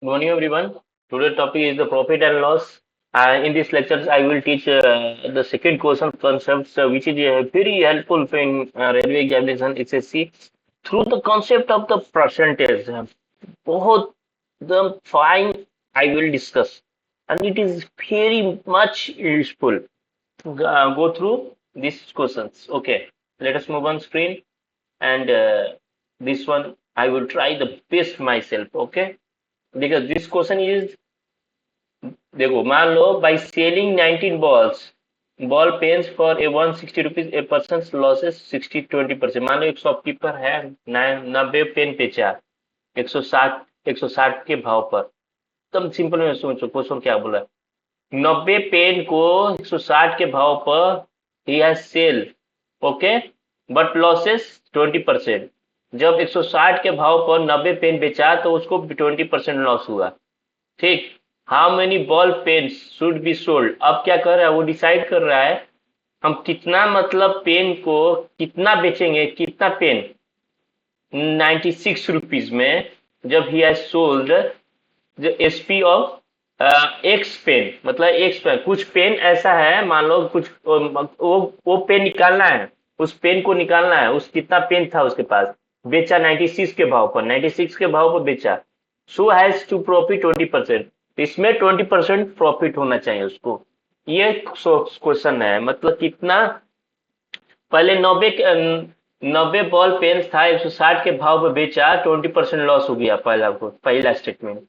Good morning, everyone. Today's topic is the profit and loss. In this lecture, I will teach the second question concepts, which is very helpful in railway examination SSC through the concept of the percentage. बहुत the fine I will discuss, and it is very much useful. Go through these questions. Okay, let us move on screen, and this one I will try the best myself. Okay, because this question is देखो मान लो by selling 19 balls ball pens for a 160 rupees a person losses 60-20%। मान लो एक shopkeeper है 90 pen बेचा 160 के भाव पर। तब सिंपल में सोचो क्वेश्चन क्या बोला, 90 पेन को 160 के भाव पर he has sell, okay, but losses 20%। जब 160 के भाव पर 90 पेन बेचा तो उसको 20% लॉस हुआ। ठीक, how many ball pen should be sold. अब क्या कर रहा है वो डिसाइड कर रहा है हम कितना मतलब पेन को कितना बेचेंगे, कितना पेन 96 रुपीज में। जब he has sold the SP of X pen, मतलब एक्स पेन कुछ पेन ऐसा है, मान लो कुछ वो पेन निकालना है, उस पेन को निकालना है, उस कितना पेन था उसके पास, बेचा 96 के भाव पर, 96 के भाव पर बेचा। सो हैज टू प्रॉफिट 20%, इसमें 20% प्रॉफिट होना चाहिए उसको। ये क्वेश्चन है, मतलब कितना पहले 90 बॉल पेन था 160 के भाव पर बेचा, 20% लॉस हो गया पहला स्टेटमेंट।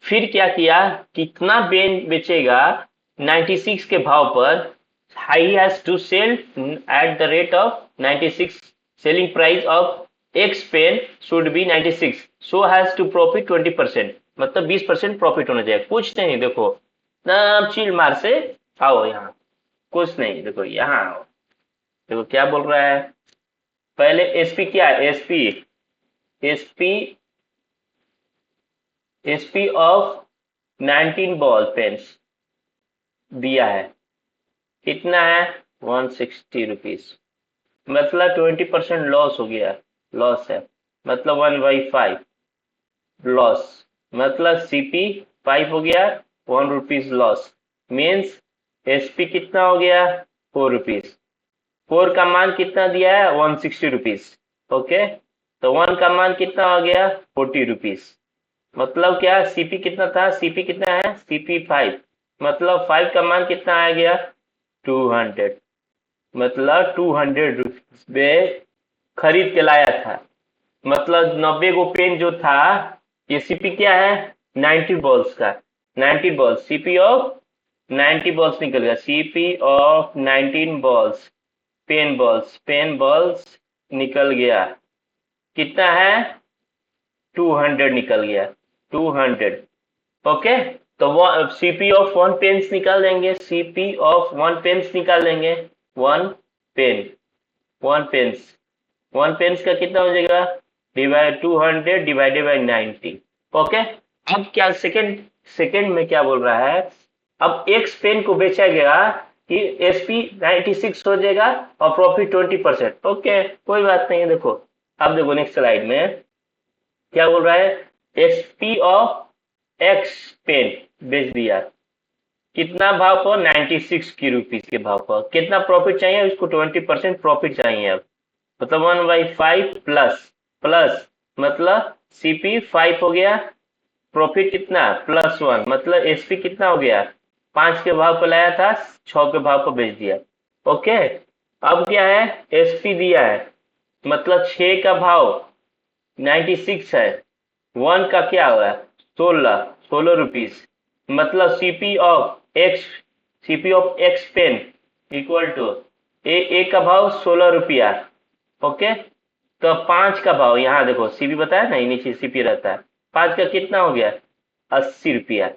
फिर क्या किया, कितना पेन बेचेगा 96 के भाव पर, he has to sell at the rate of 96, selling price of X pen should be 96, so has to profit 20%, मतलब 20% प्रॉफिट होना चाहिए। कुछ नहीं, देखो चिल मार से आओ यहाँ, कुछ नहीं, देखो यहाँ आओ, देखो क्या बोल रहा है। पहले एसपी क्या है, SP SP SP of 19 ball pens दिया है, कितना है 160 रुपीज, मतलब 20% लॉस हो गया, लॉस है, मतलब 1/5 लॉस, मतलब सीपी 5 हो गया, 1 रुपीज लॉस, मीन्स एसपी कितना हो गया 4 रुपीज। 4 का मान कितना दिया है 160 रुपीज, ओके, तो 1 का मान कितना हो गया 40 रुपीज। मतलब क्या, सीपी कितना था, सीपी कितना है, सीपी 5, मतलब 5 का मान कितना आ गया 200, मतलब 200 रुपीज में खरीद के लाया था। मतलब 90 गो पेन जो था, ये सीपी क्या है 90 बॉल्स का, 90 बॉल्स, सीपी ऑफ 90 बॉल्स निकल गया, CP of 19 balls, pen balls निकल गया, कितना है 200 निकल गया, 200, ओके। तो वो सीपी ऑफ 1 पेन्स निकाल देंगे, सीपी ऑफ 1 पेन्स निकाल देंगे, 1 पेन, 1 पेन्स, 1 पेन्स का कितना हो जाएगा, डिवाइड 200 डिवाइडेड बाई 90, ओके। अब क्या सेकंड में क्या बोल रहा है, अब एक्स पेन को बेचा गया कि एसपी 96 हो जाएगा और प्रॉफिट 20%, ओके, कोई बात नहीं है। देखो अब देखो नेक्स्ट स्लाइड में क्या बोल रहा है, एसपी ऑफ एक्स पेन बेच दिया, कितना भाव पर 96 की रुपीज के भाव पर, कितना प्रॉफिट चाहिए उसको 20% प्रॉफिट चाहिए। अब मतलब 1/5 प्लस प्लस, मतलब सीपी 5 हो गया, प्रॉफिट कितना +1, मतलब एसपी कितना हो गया 5 के भाव पर लाया था 6 के भाव पर बेच दिया, ओके। अब क्या है, एसपी दिया है, मतलब 6 का भाव 96 है, 1 का क्या हुआ 16 रुपीज, मतलब CP of X pen equal to A का भाव 16 रुपया, ओके। तो 5 का भाव, यहाँ देखो सीपी बताया ना, नीचे सीपी रहता है, 5 का कितना हो गया 80 रुपया,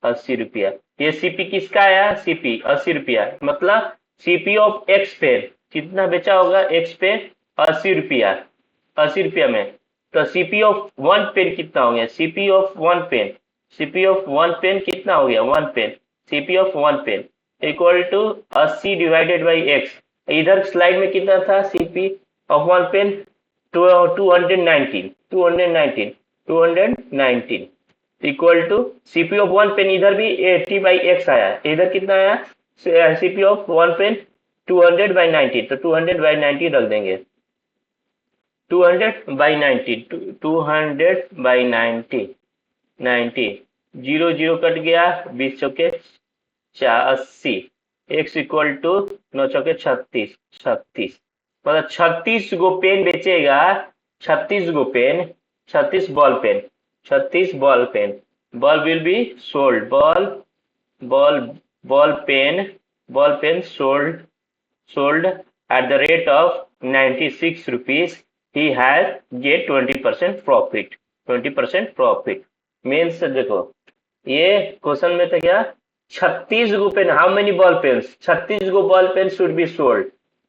80 रुपया। ये सीपी किसका आया, सीपी 80 रुपया, मतलब सीपी ऑफ एक्स पेन कितना बेचा होगा, एक्स पेन 80 रुपया, 80 रुपया में। तो सीपी ऑफ 1 पेन कितना हो गया, CP of 1 pen, CP of 1 pen कितना हो गया 1 pen, CP of 1 pen equal to 80 divided by X. इधर स्लाइड में कितना था, CP of 1 pen 219, 219, 219, equal to CP of one pen, इधर भी 80/x आया, इधर कितना आया सीपी ऑफ वन पेन 200/90, तो 200/90 रख देंगे। 200/90, 200/90, 90, 0 0 कट गया, 20 चौके 80, x इक्वल टू 9 चौके 36, 36 मतलब 36 गो पेन बेचेगा, 36 गो pen, 36 ball pen, 36 ball pen, ball will be sold, ball ball pen sold at the rate of 96 rupees, he has get 20% profit, 20% profit means देखो ये क्वेश्चन में था क्या, 36 गो pen, how many ball pens, 36 गो ball pen should be sold,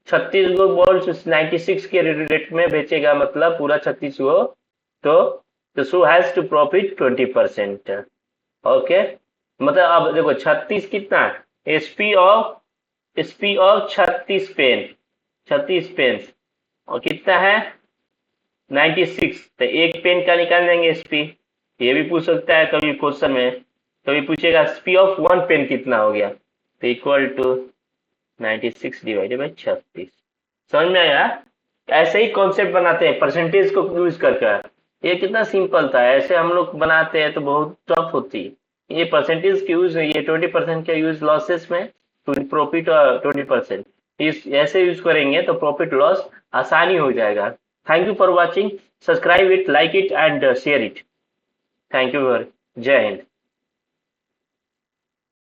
36 गो ball 96 के rate में बेचेगा, मतलब पूरा 36 गो, तो so has to profit 20%। Okay, मतलब अब देखो 36 कितना, एसपी ऑफ 36 पेन, 36 पेन, और कितना है 96, तो एक पेन का निकाल देंगे एसपी। ये भी पूछ सकता है कभी क्वेश्चन में, कभी पूछेगा एसपी ऑफ वन पेन कितना हो गया, तो इक्वल टू 96 डिवाइडेड बाई 36। समझ में आया? ऐसे ही कॉन्सेप्ट बनाते हैं परसेंटेज को यूज करके, ये कितना सिंपल था, ऐसे हम लोग बनाते हैं तो बहुत टफ होती है। ये परसेंटेज की यूज, ये 20% का यूज लॉसेस में, प्रॉफिट और 20%, इस ऐसे यूज करेंगे तो प्रॉफिट लॉस आसानी हो जाएगा। Thank you for watching, subscribe it, like it and share it. Thank you, जय हिंद।